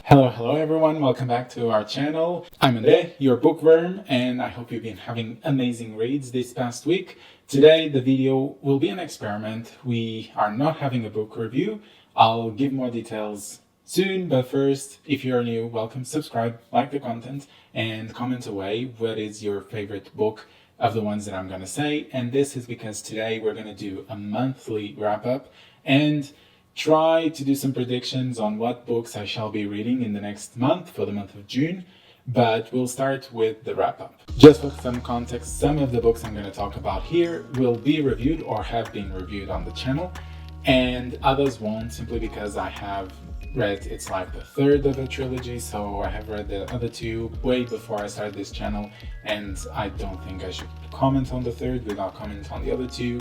Hello everyone, welcome back to our channel. I'm Andre, your bookworm, and I hope you've been having amazing reads this past week. Today the video will be an experiment. We are not having a book review. I'll give more details soon, but first, if you're new, welcome, subscribe, like the content, and comment away what is your favorite book of the ones that I'm going to say. And this is because today we're going to do a monthly wrap-up and try to do some predictions on what books I shall be reading in the next month for the month of June, but we'll start with the wrap-up. Just for some context, some of the books I'm going to talk about here will be reviewed or have been reviewed on the channel, and others won't, simply because I have read, it's like the third of a trilogy, so I have read the other two way before I started this channel, and I don't think I should comment on the third without commenting on the other two.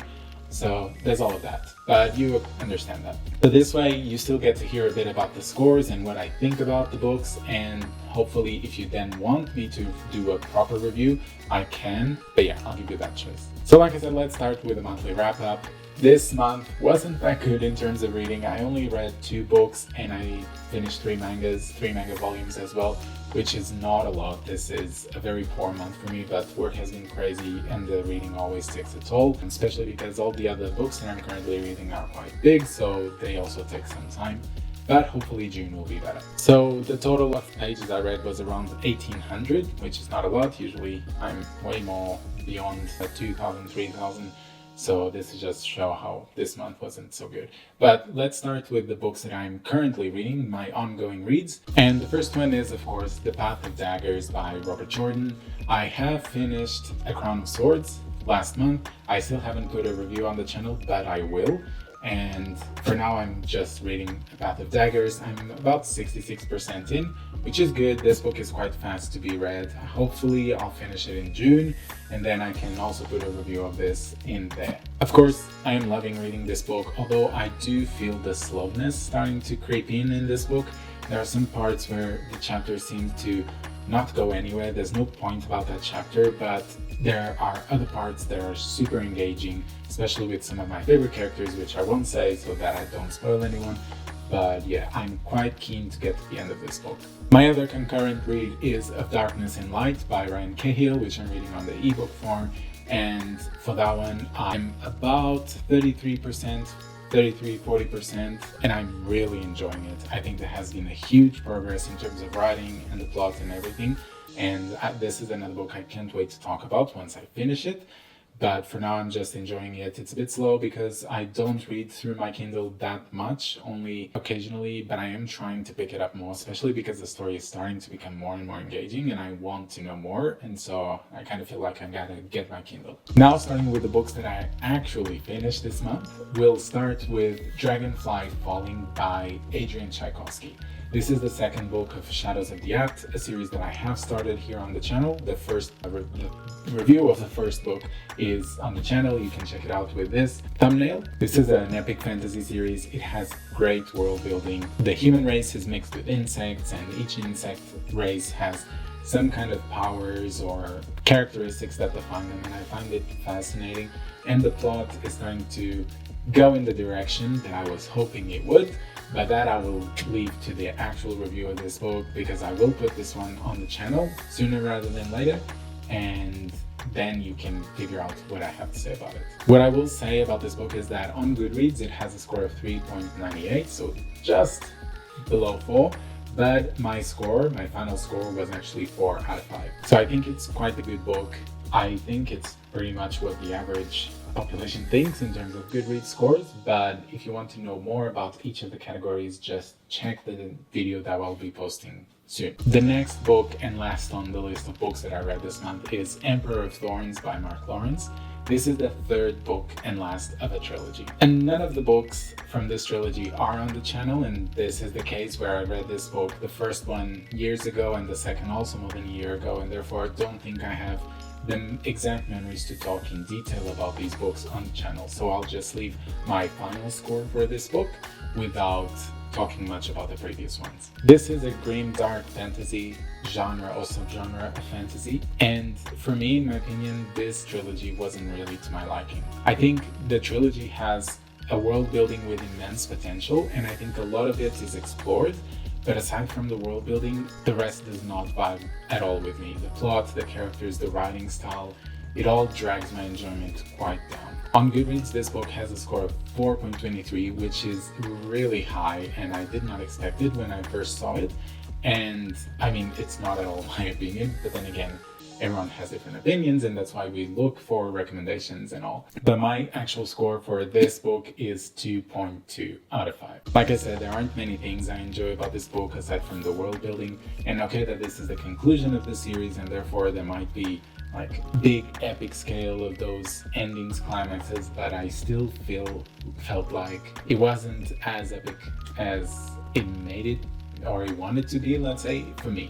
So there's all of that, but you understand that. So this way you still get to hear a bit about the scores and what I think about the books, and hopefully if you then want me to do a proper review, I can, but yeah, I'll give you that choice. So like I said, let's start with a monthly wrap up. This month wasn't that good in terms of reading. I only read 2 books and I finished 3 manga volumes as well, which is not a lot. This is a very poor month for me, but work has been crazy and the reading always takes a toll, especially because all the other books that I'm currently reading are quite big, so they also take some time. But hopefully June will be better. So the total of pages I read was around 1800, which is not a lot. Usually I'm way more beyond 2000, 3000. So this is just to show how this month wasn't so good. But let's start with the books that I'm currently reading, my ongoing reads. And the first one is, of course, The Path of Daggers by Robert Jordan. I have finished A Crown of Swords last month. I still haven't put a review on the channel, but I will. And for now, I'm just reading A Path of Daggers. I'm about 66% in, which is good. This book is quite fast to be read. Hopefully, I'll finish it in June, and then I can also put a review of this in there. Of course, I am loving reading this book, although I do feel the slowness starting to creep in this book. There are some parts where the chapter seems to not go anywhere. There's no point about that chapter, but there are other parts that are super engaging, especially with some of my favorite characters, which I won't say so that I don't spoil anyone. But yeah, I'm quite keen to get to the end of this book. My other concurrent read is Of Darkness and Light by Ryan Cahill, which I'm reading on the ebook form. And for that one, I'm about 33%, 40%, and I'm really enjoying it. I think there has been a huge progress in terms of writing and the plot and everything. And this is another book I can't wait to talk about once I finish it. But for now, I'm just enjoying it. It's a bit slow because I don't read through my Kindle that much, only occasionally, but I am trying to pick it up more, especially because the story is starting to become more and more engaging and I want to know more. And so I kind of feel like I gotta get my Kindle. Now, starting with the books that I actually finished this month, we'll start with Dragonfly Falling by Adrian Tchaikovsky. This is the second book of Shadows of the Act, a series that I have started here on the channel. The first review of the first book is on the channel. You can check it out with this thumbnail. This is an epic fantasy series. It has great world building. The human race is mixed with insects, and each insect race has some kind of powers or characteristics that define them, and I find it fascinating. And the plot is starting to go in the direction that I was hoping it would. But that I will leave to the actual review of this book, because I will put this one on the channel sooner rather than later, and then you can figure out what I have to say about it. What I will say about this book is that on Goodreads it has a score of 3.98, so just below 4, but my final score was actually 4 out of 5. So I think it's quite a good book. I think it's pretty much what the average population thinks in terms of Goodreads scores, but if you want to know more about each of the categories, just check the video that I'll be posting soon. The next book and last on the list of books that I read this month is Emperor of Thorns by Mark Lawrence. This is the third book and last of a trilogy. And none of the books from this trilogy are on the channel, and this is the case where I read this book, the first one years ago and the second also more than a year ago, and therefore I don't think I have the exact memories to talk in detail about these books on the channel. So I'll just leave my final score for this book without talking much about the previous ones. This is a grim dark fantasy genre or subgenre of fantasy, and for me, in my opinion, this trilogy wasn't really to my liking. I think the trilogy has a world building with immense potential, and I think a lot of it is explored, But aside from the world building, the rest does not vibe at all with me. The plot, the characters, the writing style, it all drags my enjoyment quite down. On Goodreads, this book has a score of 4.23, which is really high, and I did not expect it when I first saw it. And I mean, it's not at all my opinion, but then again, everyone has different opinions, and that's why we look for recommendations and all. But my actual score for this book is 2.2 out of 5. Like I said, there aren't many things I enjoy about this book aside from the world building, and okay that this is the conclusion of the series, and therefore there might be like big epic scale of those endings, climaxes, but I still felt like it wasn't as epic as it made it or it wanted to be, let's say, for me.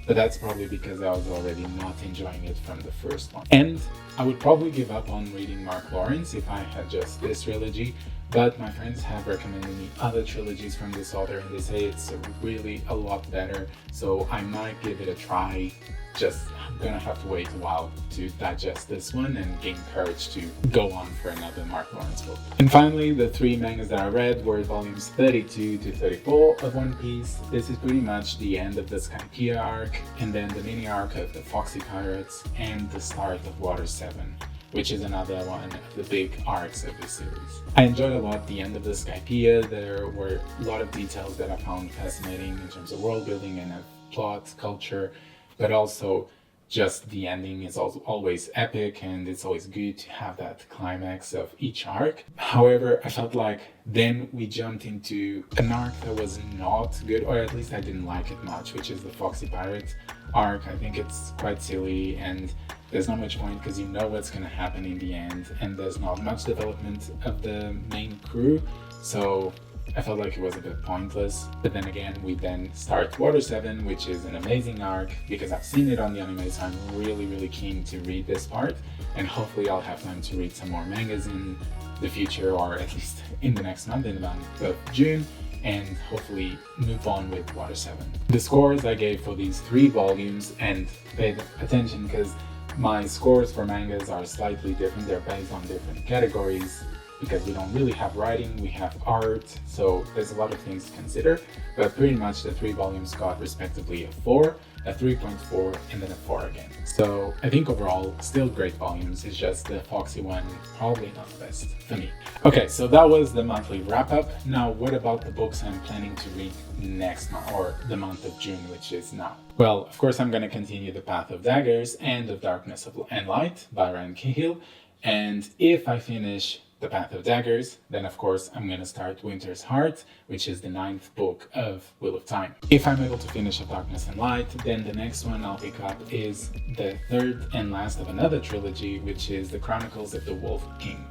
But that's probably because I was already not enjoying it from the first one. And I would probably give up on reading Mark Lawrence if I had just this trilogy, but my friends have recommended me other trilogies from this author and they say it's really a lot better, so I might give it a try. Just I'm gonna have to wait a while to digest this one and gain courage to go on for another Mark Lawrence book. And finally, the 3 mangas that I read were volumes 32 to 34 of One Piece. This is pretty much the end of the Skypiea arc, and then the mini arc of the Foxy Pirates, and the start of Water 7, which is another one of the big arcs of this series. I enjoyed a lot the end of the Skypiea. There were a lot of details that I found fascinating in terms of world building and of plot, culture, but also just the ending is also always epic, and it's always good to have that climax of each arc. However, I felt like then we jumped into an arc that was not good, or at least I didn't like it much, which is the Foxy Pirates arc. I think it's quite silly and there's not much point because you know what's going to happen in the end, and there's not much development of the main crew, so I felt like it was a bit pointless. But then again, we then start Water 7, which is an amazing arc because I've seen it on the anime, so I'm really keen to read this part, and hopefully I'll have time to read some more mangas in the future, or at least in the next month, in the month of June, and hopefully move on with Water 7. The scores I gave for these 3 volumes, and pay attention because my scores for mangas are slightly different. They're based on different categories because we don't really have writing, we have art, so there's a lot of things to consider. But pretty much the 3 volumes got respectively a 4, a 3.4, and then a 4 again. So I think overall, still great volumes. It's just the Foxy one, probably not the best for me. Okay, so that was the monthly wrap up. Now, what about the books I'm planning to read next month, or the month of June, which is now? Well, of course, I'm going to continue The Path of Daggers and of Darkness and Light by Ryan Cahill. And if I finish The Path of Daggers, then of course I'm going to start Winter's Heart, which is the 9th book of Wheel of Time. If I'm able to finish Of Darkness and Light, then the next one I'll pick up is the 3rd and last of another trilogy, which is The Chronicles of the Wolf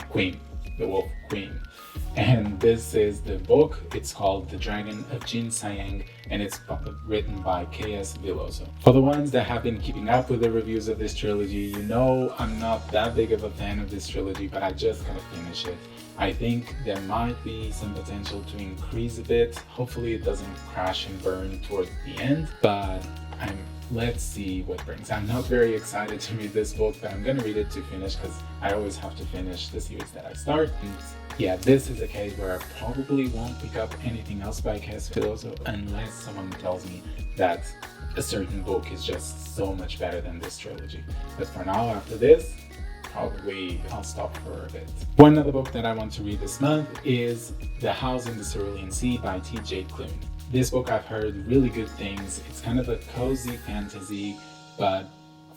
Queen. And this is the book. It's called The Dragon of Jin Sayang, and it's written by K.S. Villoso. For the ones that have been keeping up with the reviews of this trilogy, you know I'm not that big of a fan of this trilogy, but I just gotta finish it. I think there might be some potential to increase a bit. Hopefully it doesn't crash and burn towards the end, but let's see what brings. I'm not very excited to read this book, but I'm gonna read it to finish because I always have to finish the series that I start. And yeah, this is a case where I probably won't pick up anything else by K.S. Villoso unless someone tells me that a certain book is just so much better than this trilogy. But for now, after this, probably I'll stop for a bit. One other book that I want to read this month is The House in the Cerulean Sea by T.J. Klune. This book I've heard really good things. It's kind of a cozy fantasy, but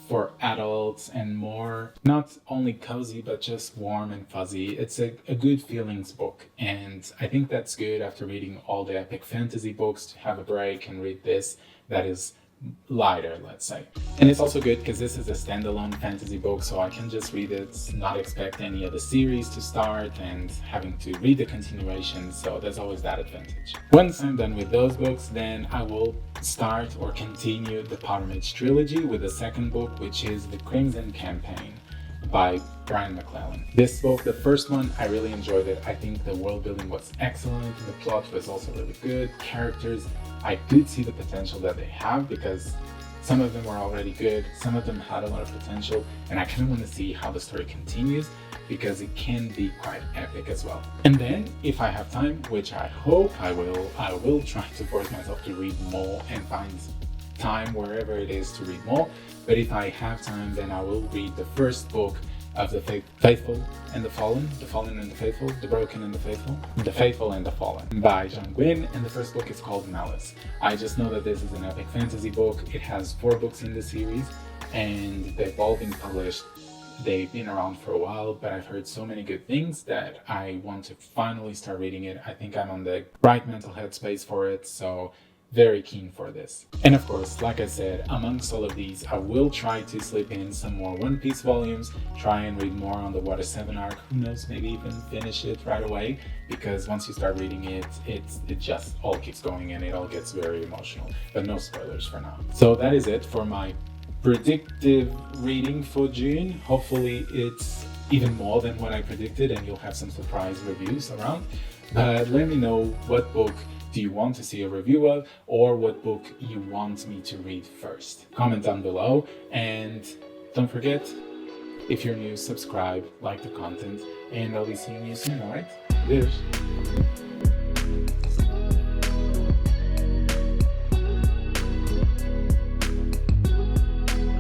for adults, and more not only cozy but just warm and fuzzy. It's a good feelings book, and I think that's good after reading all the epic fantasy books to have a break and read this that is lighter, let's say. And it's also good because this is a standalone fantasy book, so I can just read it, not expect any other series to start and having to read the continuation, so there's always that advantage. Once I'm done with those books, then I will start or continue the Powder Mage trilogy with the 2nd book, which is The Crimson Campaign by Brian McClellan. This book, the first one, I really enjoyed it. I think the world building was excellent, the plot was also really good, characters, I could see the potential that they have because Some of them were already good, some of them had a lot of potential, and I kind of want to see how the story continues because it can be quite epic as well. And then, if I have time, which I hope I will try to force myself to read more and find time wherever it is to read more. But if I have time, then I will read the first book of the Faithful and the Fallen, the Fallen and the Faithful, the Broken and the Faithful and the Fallen by John Gwynne, and the first book is called Malice. I just know that this is an epic fantasy book. It has 4 books in the series, and they've all been published. They've been around for a while, but I've heard so many good things that I want to finally start reading it. I think I'm on the right mental headspace for it, so very keen for this. And of course, like I said, amongst all of these, I will try to slip in some more One Piece volumes, try and read more on the Water 7 arc, who knows, maybe even finish it right away, because once you start reading it, it just all keeps going and it all gets very emotional, but no spoilers for now. So that is it for my predictive reading for June. Hopefully it's even more than what I predicted and you'll have some surprise reviews around. But let me know what book do you want to see a review of, or what book you want me to read first. Comment down below, and don't forget, if you're new, subscribe, like the content, and I'll be seeing you soon, alright? Cheers!